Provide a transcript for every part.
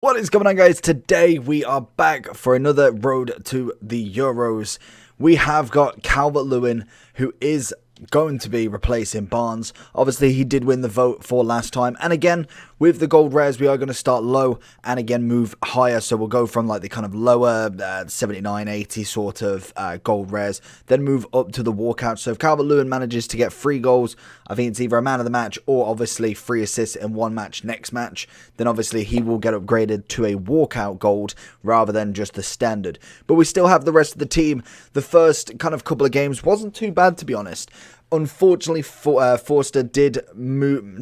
What is going on, guys? Today we are back for another road to the Euros. We have got Calvert-Lewin, who is going to be replacing Barnes. Obviously, he did win the vote for last time. And again, with the gold rares, we are going to start low and again move higher. So we'll go from like the kind of lower 79, 80 sort of gold rares, then move up to the walkout. So if Calvert-Lewin manages to get 3 goals, I think it's either a man of the match or obviously 3 assists in one match next match, then obviously he will get upgraded to a walkout gold rather than just the standard. But we still have the rest of the team. The first kind of couple of games wasn't too bad, to be honest. Unfortunately, Forster did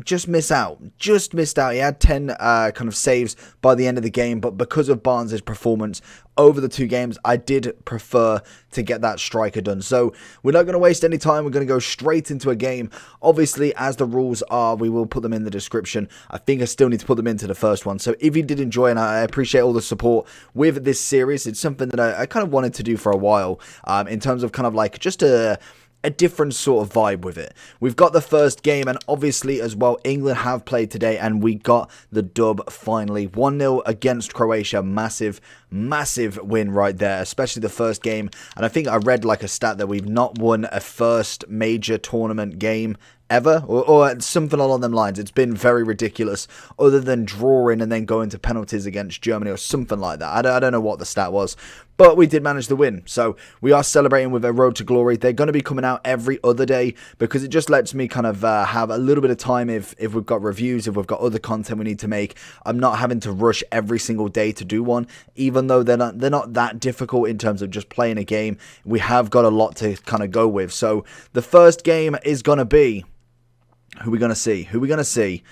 just missed out. He had 10 kind of saves by the end of the game, but because of Barnes' performance over the 2 games, I did prefer to get that striker done. So we're not going to waste any time. We're going to go straight into a game. Obviously, as the rules are, we will put them in the description. I think I still need to put them into the first one. So if you did enjoy, and I appreciate all the support with this series, it's something that I kind of wanted to do for a while, in terms of kind of like just a different sort of vibe with it. We've got the first game, and obviously as well, England have played today, and we got the dub finally. 1-0 against Croatia. Massive win right there, especially the first game. And I think I read like a stat that we've not won a first major tournament game ever, or something along them lines. It's been very ridiculous, other than drawing and then going to penalties against Germany or something like that. I don't know what the stat was, but we did manage to win. So we are celebrating with a road to glory. They're going to be coming out every other day because it just lets me kind of have a little bit of time if we've got reviews, if we've got other content we need to make. I'm not having to rush every single day to do one, even though they're not that difficult in terms of just playing a game. We have got a lot to kind of go with. So the first game is going to be, who are we going to see?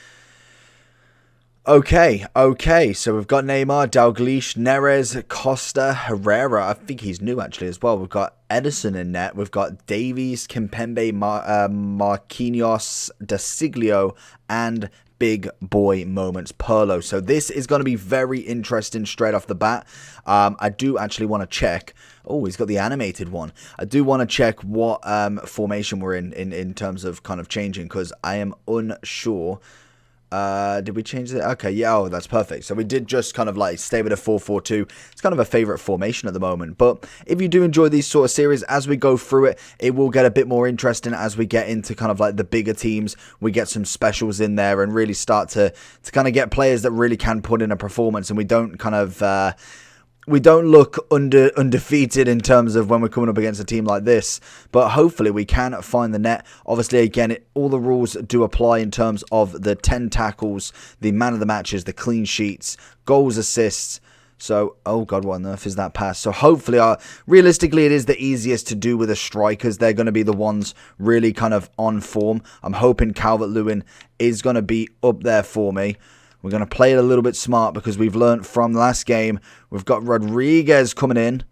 Okay. So we've got Neymar, Dalglish, Neres, Costa, Herrera. I think he's new actually as well. We've got Edison in net. We've got Davies, Kimpembe, Marquinhos, Desiglio, and big boy moments, Pirlo. So this is going to be very interesting straight off the bat. I do actually want to check. Oh, he's got the animated one. I do want to check what formation we're in terms of kind of changing, because I am unsure. Did we change it? Okay, yeah, oh, that's perfect. So we did just kind of like stay with a 4-4-2. It's kind of a favorite formation at the moment. But if you do enjoy these sort of series, as we go through it, it will get a bit more interesting as we get into kind of like the bigger teams. We get some specials in there and really start to kind of get players that really can put in a performance, and we don't kind of we don't look undefeated in terms of when we're coming up against a team like this, but hopefully we can find the net. Obviously, again, all the rules do apply in terms of the 10 tackles, the man of the matches, the clean sheets, goals, assists. So, oh god, what on earth is that pass? So hopefully, realistically, it is the easiest to do with the strikers. They're going to be the ones really kind of on form. I'm hoping Calvert-Lewin is going to be up there for me. We're going to play it a little bit smart because we've learnt from the last game. We've got Rodriguez coming in.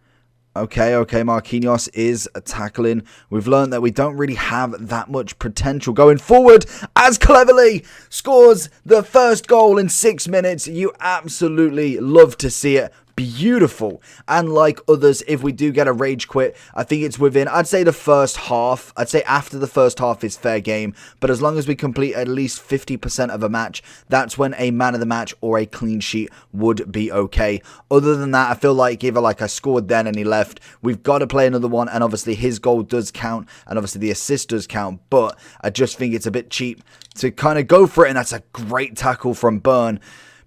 Okay, Marquinhos is tackling. We've learned that we don't really have that much potential going forward, as Cleverly scores the first goal in 6 minutes. You absolutely love to see it. Beautiful. And like others, if we do get a rage quit, I think it's within, I'd say the first half. I'd say after the first half is fair game, but as long as we complete at least 50% of a match, that's when a man of the match or a clean sheet would be okay. Other than that, I feel like either like I scored then and he left, we've got to play another one, and obviously his goal does count, and obviously the assist does count, but I just think it's a bit cheap to kind of go for it, and that's a great tackle from Byrne.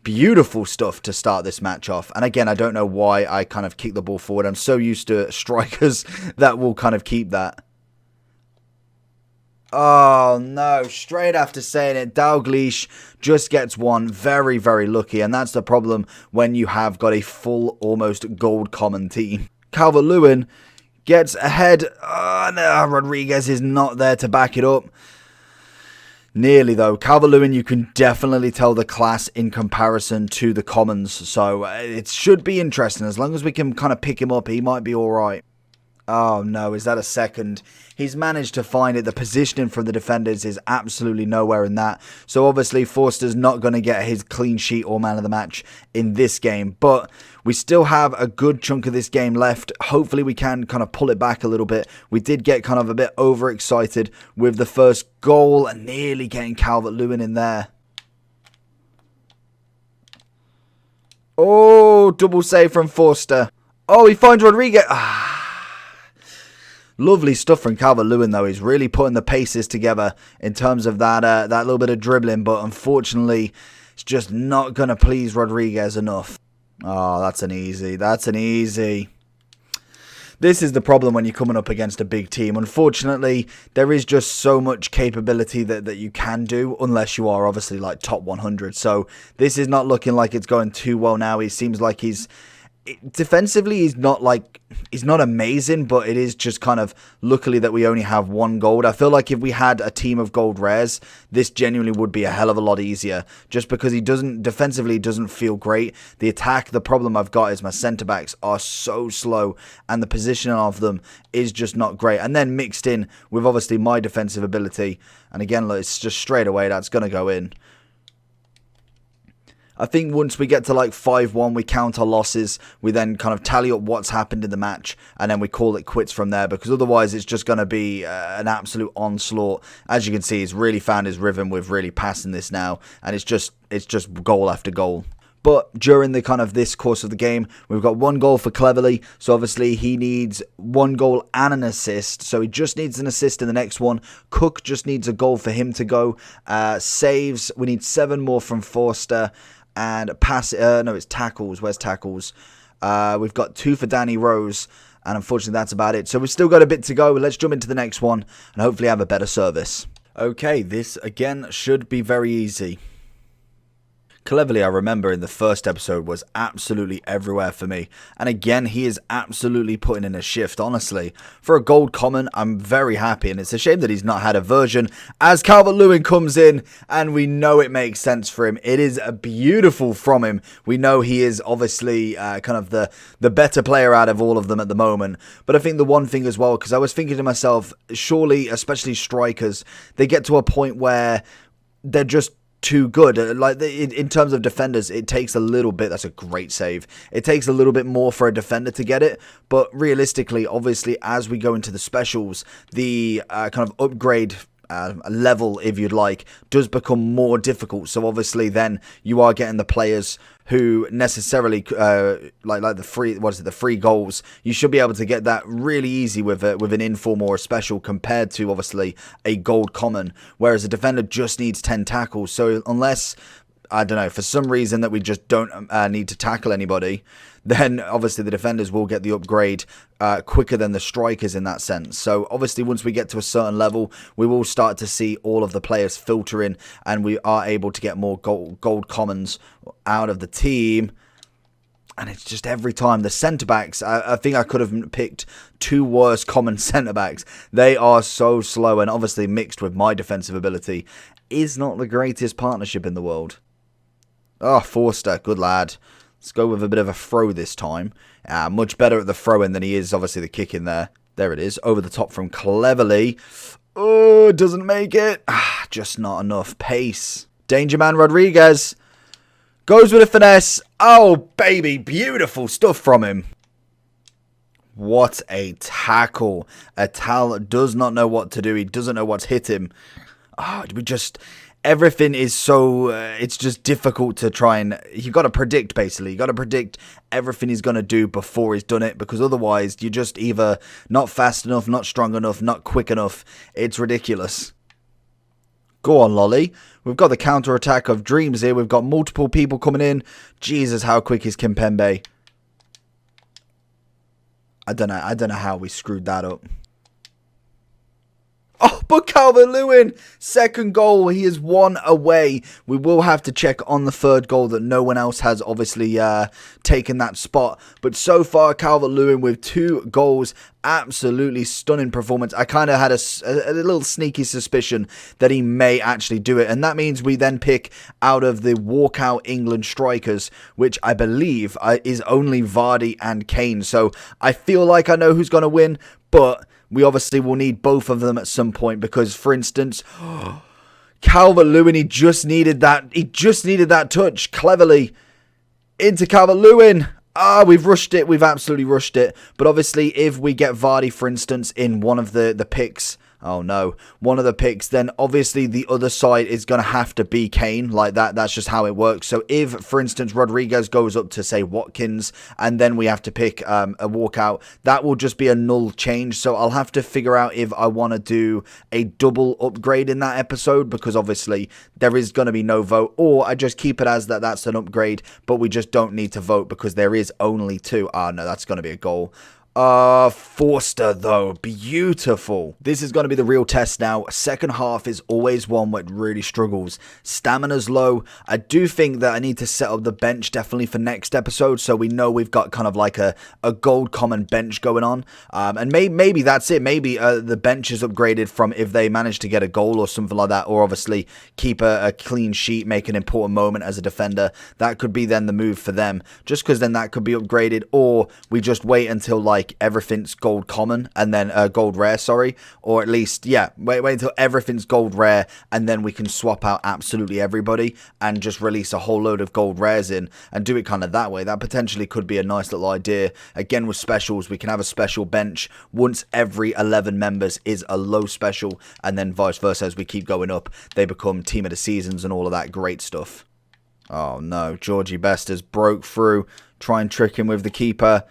Beautiful stuff to start this match off. And again, I don't know why I kind of kick the ball forward. I'm so used to strikers that will kind of keep that. Oh, no. Straight after saying it, Dalglish just gets one. Very, very lucky. And that's the problem when you have got a full, almost gold common team. Calvert-Lewin gets ahead. Oh, no. Rodriguez is not there to back it up. Nearly, though. Calvert-Lewin, you can definitely tell the class in comparison to the commons. So it should be interesting. As long as we can kind of pick him up, he might be all right. Oh, no. Is that a second? He's managed to find it. The positioning from the defenders is absolutely nowhere in that. So obviously, Forster's not going to get his clean sheet or man of the match in this game. But we still have a good chunk of this game left. Hopefully, we can kind of pull it back a little bit. We did get kind of a bit overexcited with the first goal and nearly getting Calvert-Lewin in there. Oh, double save from Forster. Oh, he finds Rodriguez. Lovely stuff from Calvert-Lewin, though. He's really putting the paces together in terms of that little bit of dribbling, but unfortunately, it's just not going to please Rodriguez enough. Oh, that's an easy. That's an easy. This is the problem when you're coming up against a big team. Unfortunately, there is just so much capability that you can do, unless you are obviously like top 100. So this is not looking like it's going too well now. He seems like defensively, he's not amazing, but it is just kind of luckily that we only have one gold. I feel like if we had a team of gold rares, this genuinely would be a hell of a lot easier, just because defensively doesn't feel great. The attack, the problem I've got is my centre backs are so slow, and the positioning of them is just not great. And then mixed in with obviously my defensive ability, and again, look, it's just straight away that's going to go in. I think once we get to like 5-1, we count our losses. We then kind of tally up what's happened in the match, and then we call it quits from there, because otherwise it's just going to be an absolute onslaught. As you can see, he's really found his rhythm with really passing this now, and it's just goal after goal. But during the kind of this course of the game, we've got 1 goal for Cleverly. So obviously he needs 1 goal and an assist. So he just needs an assist in the next one. Cook just needs a goal for him to go. Saves, we need 7 more from Forster. And no, it's tackles. Where's tackles? We've got 2 for Danny Rose. And unfortunately, that's about it. So we've still got a bit to go. Let's jump into the next one and hopefully have a better service. Okay, this again should be very easy. Cleverly, I remember in the first episode, was absolutely everywhere for me. And again, he is absolutely putting in a shift, honestly. For a gold common, I'm very happy. And it's a shame that he's not had a version as Calvert-Lewin comes in. And we know it makes sense for him. It is beautiful from him. We know he is obviously kind of the better player out of all of them at the moment. But I think the one thing as well, because I was thinking to myself, surely, especially strikers, they get to a point where they're just too good. Like in terms of defenders, it takes a little bit. That's a great save. It takes a little bit more for a defender to get it, but realistically, obviously, as we go into the specials, the kind of upgrade level, if you'd like, does become more difficult. So obviously then you are getting the players who necessarily like the free goals. You should be able to get that really easy with an inform or a special, compared to obviously a gold common, whereas a defender just needs 10 tackles. So unless, I don't know, for some reason that we just don't need to tackle anybody, then obviously the defenders will get the upgrade quicker than the strikers in that sense. So obviously once we get to a certain level, we will start to see all of the players filter in, and we are able to get more gold commons out of the team. And it's just every time the centre-backs, I think I could have picked 2 worse common centre-backs. They are so slow, and obviously mixed with my defensive ability is not the greatest partnership in the world. Oh, Forster, good lad. Let's go with a bit of a throw this time. Much better at the throw-in than he is, obviously, the kick in there. There it is. Over the top from Cleverly. Oh, doesn't make it. Just not enough pace. Danger man Rodriguez. Goes with a finesse. Oh, baby. Beautiful stuff from him. What a tackle. Atal does not know what to do. He doesn't know what's hit him. Everything is so, it's just difficult to try and, you got to predict, basically. You got to predict everything he's going to do before he's done it, because otherwise you're just either not fast enough, not strong enough, not quick enough. It's ridiculous. Go on, Lolly. We've got the counter-attack of dreams here. We've got multiple people coming in. Jesus, how quick is Kimpembe? I don't know how we screwed that up. Oh, but Calvert-Lewin, second goal. He is 1 away. We will have to check on the 3rd goal that no one else has obviously taken that spot. But so far, Calvert-Lewin with 2 goals. Absolutely stunning performance. I kind of had a little sneaky suspicion that he may actually do it. And that means we then pick out of the walkout England strikers, which I believe is only Vardy and Kane. So I feel like I know who's going to win, but we obviously will need both of them at some point, because, for instance, Calvert-Lewin, he just needed that touch. Cleverly into Calvert-Lewin. We've rushed it. We've absolutely rushed it. But obviously, if we get Vardy, for instance, in one of the picks, Oh no, one of the picks, then obviously the other side is going to have to be Kane, like that. That's just how it works. So if, for instance, Rodriguez goes up to, say, Watkins, and then we have to pick a walkout, that will just be a null change. So I'll have to figure out if I want to do a double upgrade in that episode, because obviously there is going to be no vote, or I just keep it as that's an upgrade, but we just don't need to vote because there is only 2. Ah, no, that's going to be a goal. Forster though, beautiful. This is going to be the real test now. Second half is always one where it really struggles. Stamina's low. I do think that I need to set up the bench definitely for next episode, so we know we've got kind of like a gold common bench going on. And maybe that's it. Maybe the bench is upgraded from if they manage to get a goal or something like that, or obviously keep a clean sheet, make an important moment as a defender. That could be then the move for them, just because then that could be upgraded, or we just wait until like everything's gold common and then gold rare, sorry, or at least, yeah, wait until everything's gold rare, and then we can swap out absolutely everybody and just release a whole load of gold rares in and do it kind of that way. That potentially could be a nice little idea. Again, with specials, we can have a special bench once every 11 members is a low special, and then vice versa as we keep going up, they become team of the seasons and all of that great stuff. Oh no, Georgie Best has broke through, try and trick him with the keeper.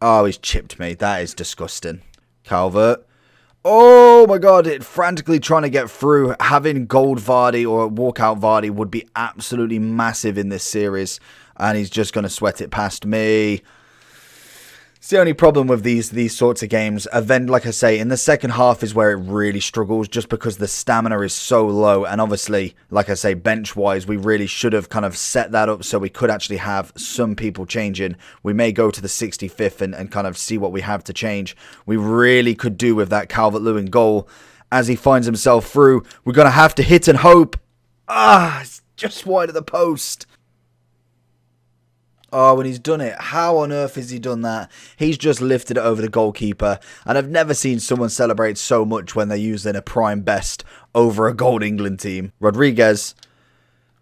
Oh, he's chipped me. That is disgusting. Calvert. Oh my god, it frantically trying to get through. Having gold Vardy or walkout Vardy would be absolutely massive in this series. And he's just going to sweat it past me. It's the only problem with these sorts of games. And then, like I say, in the second half is where it really struggles, just because the stamina is so low. And obviously, like I say, bench-wise, we really should have kind of set that up so we could actually have some people changing. We may go to the 65th and kind of see what we have to change. We really could do with that Calvert-Lewin goal. As he finds himself through, we're going to have to hit and hope. Ah, it's just wide of the post. Oh, and he's done it. How on earth has he done that? He's just lifted it over the goalkeeper. And I've never seen someone celebrate so much when they're using a prime best over a gold England team. Rodriguez.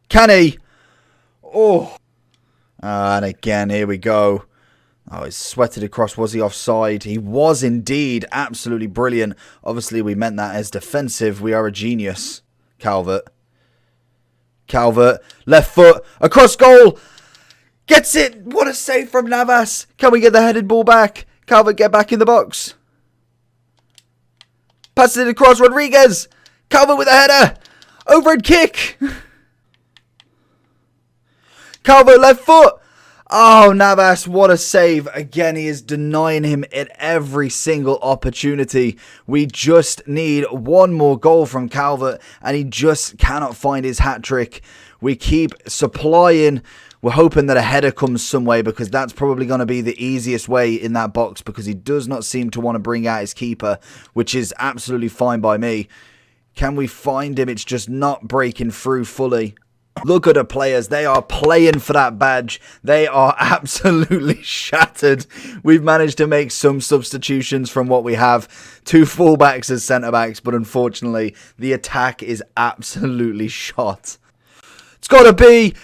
Can he? Oh. And again, here we go. Oh, he's sweated across. Was he offside? He was indeed. Absolutely brilliant. Obviously, we meant that as defensive. We are a genius. Calvert. Calvert. Left foot. Across goal. Gets it! What a save from Navas! Can we get the headed ball back? Calvert, get back in the box. Passes it across, Rodriguez! Calvert with a header! Overhead kick! Calvert, left foot! Oh, Navas, what a save. Again, he is denying him at every single opportunity. We just need one more goal from Calvert, and he just cannot find his hat-trick. We keep supplying. We're hoping that a header comes some way, because that's probably going to be the easiest way in that box, because he does not seem to want to bring out his keeper, which is absolutely fine by me. Can we find him? It's just not breaking through fully. Look at the players. They are playing for that badge. They are absolutely shattered. We've managed to make some substitutions from what we have. 2 fullbacks as centre-backs, but unfortunately, the attack is absolutely shot. It's got to be...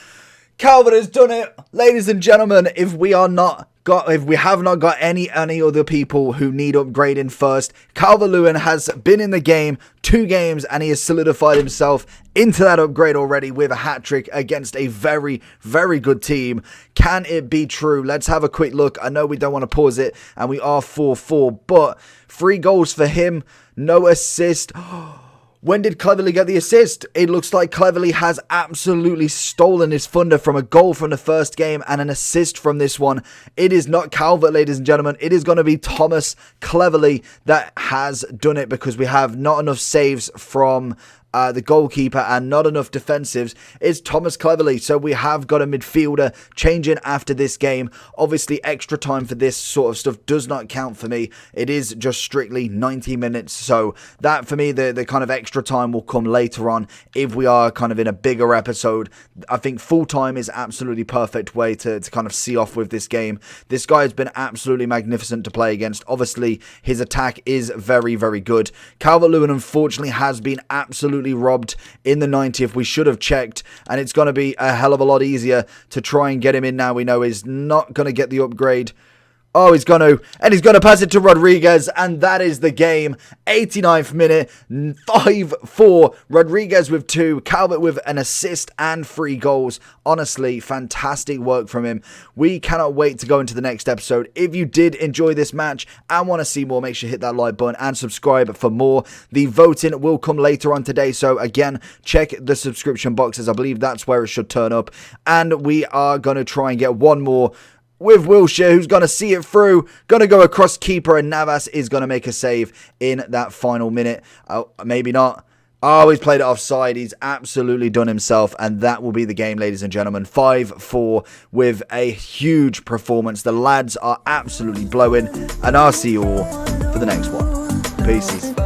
Calvert has done it, ladies and gentlemen. If we have not got any other people who need upgrading first, Calvert-Lewin has been in the game 2 games, and he has solidified himself into that upgrade already with a hat-trick against a very, very good team. Can it be true? Let's have a quick look. I know we don't want to pause it, and we are 4-4, but 3 goals for him, no assist. When did Cleverley get the assist? It looks like Cleverley has absolutely stolen his thunder from a goal from the first game and an assist from this one. It is not Calvert, ladies and gentlemen. It is going to be Thomas Cleverley that has done it, because we have not enough saves from the goalkeeper and not enough defensives. It's Thomas Cleverley. So we have got a midfielder changing after this game. Obviously, extra time for this sort of stuff does not count for me. It is just strictly 90 minutes. So that for me, the kind of extra time will come later on if we are kind of in a bigger episode. I think full time is absolutely perfect way to kind of see off with this game. This guy has been absolutely magnificent to play against. Obviously, his attack is very, very good. Calvert-Lewin, unfortunately, has been absolutely robbed in the 90th. We should have checked, and it's going to be a hell of a lot easier to try and get him in now. We know he's not going to get the upgrade. Oh, he's going to pass it to Rodriguez, and that is the game. 89th minute, 5-4. Rodriguez with 2, Calvert with an assist and 3 goals. Honestly, fantastic work from him. We cannot wait to go into the next episode. If you did enjoy this match and want to see more, make sure you hit that like button and subscribe for more. The voting will come later on today, so again, check the subscription boxes. I believe that's where it should turn up, and we are going to try and get one more with Wilshere, who's going to see it through, going to go across keeper, and Navas is going to make a save in that final minute. Oh, maybe not. Oh, he's played it offside. He's absolutely done himself, and that will be the game, ladies and gentlemen. 5-4 with a huge performance. The lads are absolutely blowing, and I'll see you all for the next one. Peace.